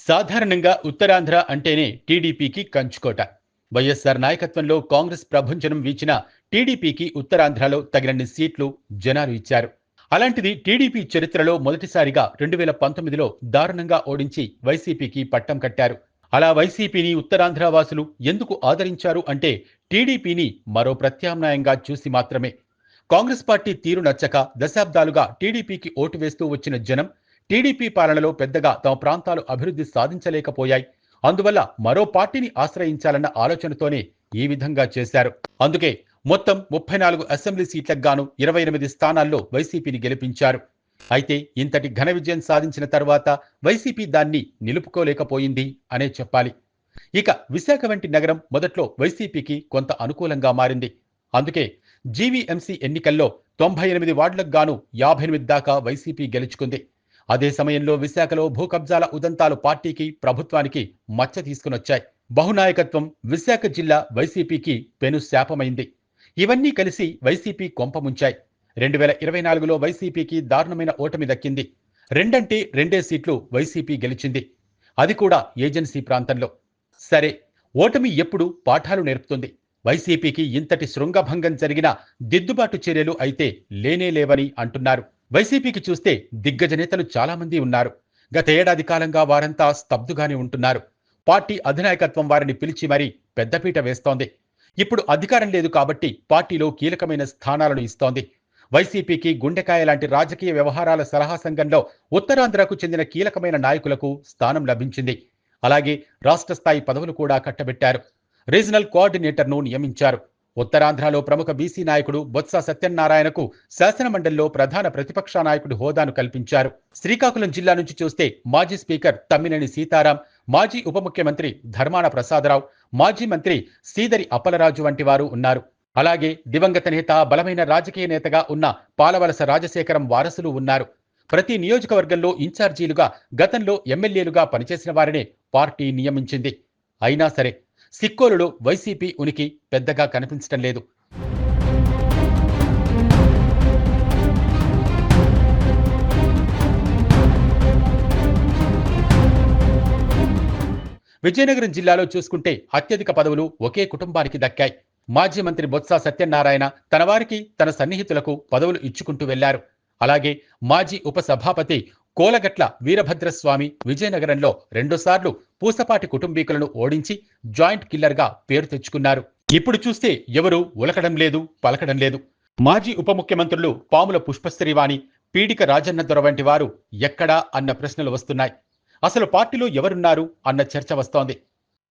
సాధారణంగా ఉత్తరాంధ్ర అంటేనే టీడీపీకి కంచుకోట. వైఎస్ఆర్ నాయకత్వంలో కాంగ్రెస్ ప్రభంజనం వీచిన టీడీపీకి ఉత్తరాంధ్రలో తగినన్ని సీట్లు జనాలు ఇచ్చారు. అలాంటిది టీడీపీ చరిత్రలో మొదటిసారిగా 2019లో దారుణంగా ఓడించి వైసీపీకి పట్టం కట్టారు. అలా వైసీపీని ఉత్తరాంధ్ర వాసులు ఎందుకు ఆదరించారు అంటే టీడీపీని మరో ప్రత్యామ్నాయంగా చూసి మాత్రమే. కాంగ్రెస్ పార్టీ తీరు నచ్చక దశాబ్దాలుగా టీడీపీకి ఓటు వేస్తూ వచ్చిన జనం టీడీపీ పాలనలో పెద్దగా తమ ప్రాంతాలు అభివృద్ధి సాధించలేకపోయాయి. అందువల్ల మరో పార్టీని ఆశ్రయించాలన్న ఆలోచనతోనే ఈ విధంగా చేశారు. అందుకే మొత్తం 34 అసెంబ్లీ సీట్లకు గాను 28 స్థానాల్లో వైసీపీని గెలిపించారు. అయితే ఇంతటి ఘన విజయం సాధించిన తర్వాత వైసీపీ దాన్ని నిలుపుకోలేకపోయింది అనే చెప్పాలి. ఇక విశాఖ వంటి నగరం మొదట్లో వైసీపీకి కొంత అనుకూలంగా మారింది. అందుకే జీవీఎంసీ ఎన్నికల్లో 98 వార్డులకు గాను 58 దాకా వైసీపీ గెలుచుకుంది. అదే సమయంలో విశాఖలో భూ కబ్జాల ఉదంతాలు పార్టీకి, ప్రభుత్వానికి మచ్చ తీసుకునొచ్చాయి. బహునాయకత్వం విశాఖ జిల్లా వైసీపీకి పెను శాపమైంది. ఇవన్నీ కలిసి వైసీపీ కొంపముంచాయి. 2024లో వైసీపీకి దారుణమైన ఓటమి దక్కింది. రెండంటే రెండే సీట్లు వైసీపీ గెలిచింది. అది కూడా ఏజెన్సీ ప్రాంతంలో. సరే, ఓటమి ఎప్పుడు పాఠాలు నేర్పుతుంది. వైసీపీకి ఇంతటి శృంగభంగం జరిగిన దిద్దుబాటు చర్యలు అయితే లేనే లేవని అంటున్నారు. వైసీపీకి చూస్తే దిగ్గజ నేతలు చాలా మంది ఉన్నారు. గత ఏడాది కాలంగా వారంతా స్తబ్దుగానే ఉంటున్నారు. పార్టీ అధినాయకత్వం వారిని పిలిచి మరీ పెద్దపీట వేస్తోంది. ఇప్పుడు అధికారం లేదు కాబట్టి పార్టీలో కీలకమైన స్థానాలను ఇస్తోంది. వైసీపీకి గుండెకాయ లాంటి రాజకీయ వ్యవహారాల సలహా సంఘంలో ఉత్తరాంధ్రకు చెందిన కీలకమైన నాయకులకు స్థానం లభించింది. అలాగే రాష్ట్ర స్థాయి పదవులు కూడా కట్టబెట్టారు. రీజనల్ కోఆర్డినేటర్ను నియమించారు. ఉత్తరాంధ్రలో ప్రముఖ బీసీ నాయకుడు బొత్స సత్యనారాయణకు శాసనమండలిలో ప్రధాన ప్రతిపక్ష నాయకుడి హోదాను కల్పించారు. శ్రీకాకుళం జిల్లా నుంచి చూస్తే మాజీ స్పీకర్ తమ్మినేని సీతారాం, మాజీ ఉప ముఖ్యమంత్రి ధర్మాన ప్రసాదరావు, మాజీ మంత్రి సీదరి అప్పలరాజు వంటి వారు ఉన్నారు. అలాగే దివంగత నేత, బలమైన రాజకీయ నేతగా ఉన్న పాలవలస రాజశేఖరం వారసులు ఉన్నారు. ప్రతి నియోజకవర్గంలో ఇన్ఛార్జీలుగా, గతంలో ఎమ్మెల్యేలుగా పనిచేసిన వారినే పార్టీ నియమించింది. అయినా సరే సిక్కోలులో వైసీపీ ఉనికి పెద్దగా కనిపించడం లేదు. విజయనగరం జిల్లాలో చూసుకుంటే అత్యధిక పదవులు ఒకే కుటుంబానికి దక్కాయి. మాజీ మంత్రి బొత్స సత్యనారాయణ తన వారికి, తన సన్నిహితులకు పదవులు ఇచ్చుకుంటూ వెళ్లారు. అలాగే మాజీ ఉప సభాపతి కోలగట్ల వీరభద్రస్వామి విజయనగరంలో 2 సార్లు పూసపాటి కుటుంబీకులను ఓడించి జాయింట్ కిల్లర్గా పేరు తెచ్చుకున్నారు. ఇప్పుడు చూస్తే ఎవరూ ఉలకడం లేదు, పలకడం లేదు. మాజీ ఉప ముఖ్యమంత్రులు పాముల పుష్పశ్రీవాణి, పీడిక రాజన్న దొర వంటి వారు ఎక్కడా అన్న ప్రశ్నలు వస్తున్నాయి. అసలు పార్టీలో ఎవరున్నారు అన్న చర్చ వస్తోంది.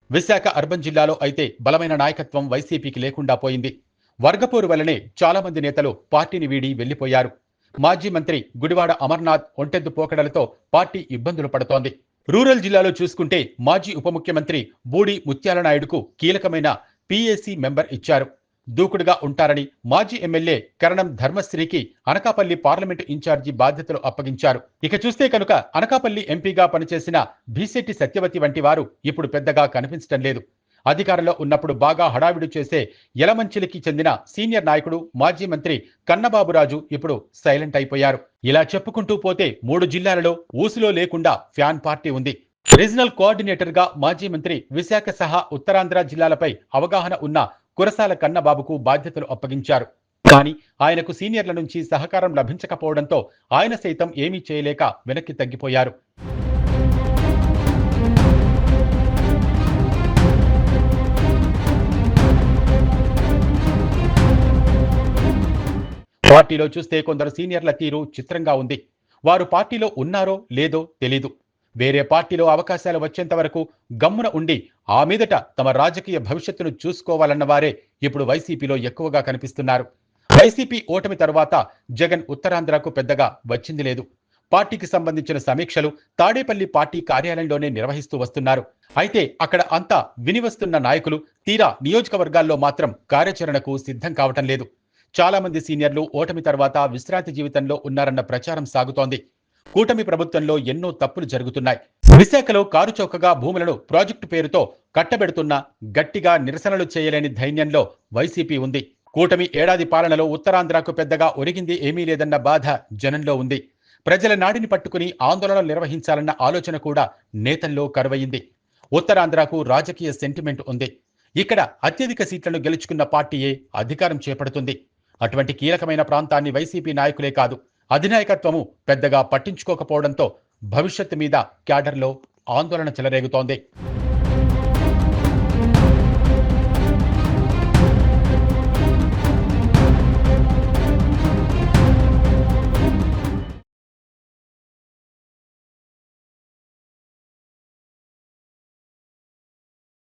విశాఖ అర్బన్ జిల్లాలో అయితే బలమైన నాయకత్వం వైసీపీకి లేకుండా పోయింది. వర్గపోరు వల్లనే చాలా మంది నేతలు పార్టీని వీడి వెళ్లిపోయారు. మాజీ మంత్రి గుడివాడ అమర్నాథ్ ఒంటెద్దు పోకడలతో పార్టీ ఇబ్బందులు పడుతోంది. రూరల్ జిల్లాలో చూసుకుంటే మాజీ ఉప ముఖ్యమంత్రి బూడి ముత్యాల నాయుడుకు కీలకమైన పీఏసీ మెంబర్ ఇచ్చారు. దూకుడుగా ఉంటారని మాజీ ఎమ్మెల్యే కరణం ధర్మశ్రీకి అనకాపల్లి పార్లమెంటు ఇన్ఛార్జి బాధ్యతలు అప్పగించారు. ఇక చూస్తే కనుక అనకాపల్లి ఎంపీగా పనిచేసిన భీశెట్టి సత్యవతి వంటి వారు ఇప్పుడు పెద్దగా కనిపించడం లేదు. అధికారంలో ఉన్నప్పుడు బాగా హడావిడి చేసే యలమంచిలికి చెందిన సీనియర్ నాయకుడు మాజీ మంత్రి కన్నబాబురాజు ఇప్పుడు సైలెంట్ అయిపోయారు. ఇలా చెప్పుకుంటూ పోతే 3 జిల్లాలలో ఊసులో లేకుండా ఫ్యాన్ పార్టీ ఉంది. రీజనల్ కోఆర్డినేటర్ గా మాజీ మంత్రి విశాఖ సహా ఉత్తరాంధ్ర జిల్లాలపై అవగాహన ఉన్న కురసాల కన్నబాబుకు బాధ్యతలు అప్పగించారు. కానీ ఆయనకు సీనియర్ల నుంచి సహకారం లభించకపోవడంతో ఆయన సైతం ఏమీ చేయలేక వెనక్కి తగ్గిపోయారు. పార్టీలో చూస్తే కొందరు సీనియర్ల తీరు చిత్రంగా ఉంది. వారు పార్టీలో ఉన్నారో లేదో తెలీదు. వేరే పార్టీలో అవకాశాలు వచ్చేంత వరకు గమ్మున ఉండి ఆ మీదట తమ రాజకీయ భవిష్యత్తును చూసుకోవాలన్న వారే ఇప్పుడు వైసీపీలో ఎక్కువగా కనిపిస్తున్నారు. వైసీపీ ఓటమి తరువాత జగన్ ఉత్తరాంధ్రకు పెద్దగా వచ్చింది లేదు. పార్టీకి సంబంధించిన సమీక్షలు తాడేపల్లి పార్టీ కార్యాలయంలోనే నిర్వహిస్తూ వస్తున్నారు. అయితే అక్కడ అంతా వినివస్తున్న నాయకులు తీరా నియోజకవర్గాల్లో మాత్రం కార్యాచరణకు సిద్ధం కావటం లేదు. చాలా మంది సీనియర్లు ఓటమి తర్వాత విశ్రాంతి జీవితంలో ఉన్నారన్న ప్రచారం సాగుతోంది. కూటమి ప్రభుత్వంలో ఎన్నో తప్పులు జరుగుతున్నాయి. విశాఖలో కారుచౌకగా భూములను ప్రాజెక్టు పేరుతో కట్టబెడుతున్నా గట్టిగా నిరసనలు చేయలేని ధైర్యంలో వైసీపీ ఉంది. కూటమి ఏడాది పాలనలో ఉత్తరాంధ్రకు పెద్దగా ఒరిగింది ఏమీ లేదన్న బాధ జనంలో ఉంది. ప్రజల నాడిని పట్టుకుని ఆందోళనలు నిర్వహించాలన్న ఆలోచన కూడా నేతల్లో కరువయింది. ఉత్తరాంధ్రకు రాజకీయ సెంటిమెంట్ ఉంది. ఇక్కడ అత్యధిక సీట్లను గెలుచుకున్న పార్టీయే అధికారం చేపడుతుంది. అటువంటి కీలకమైన ప్రాంతాన్ని వైసీపీ నాయకులే కాదు, అధినాయకత్వము పెద్దగా పట్టించుకోకపోవడంతో భవిష్యత్తు మీద క్యాడర్లో ఆందోళన చెలరేగుతోంది.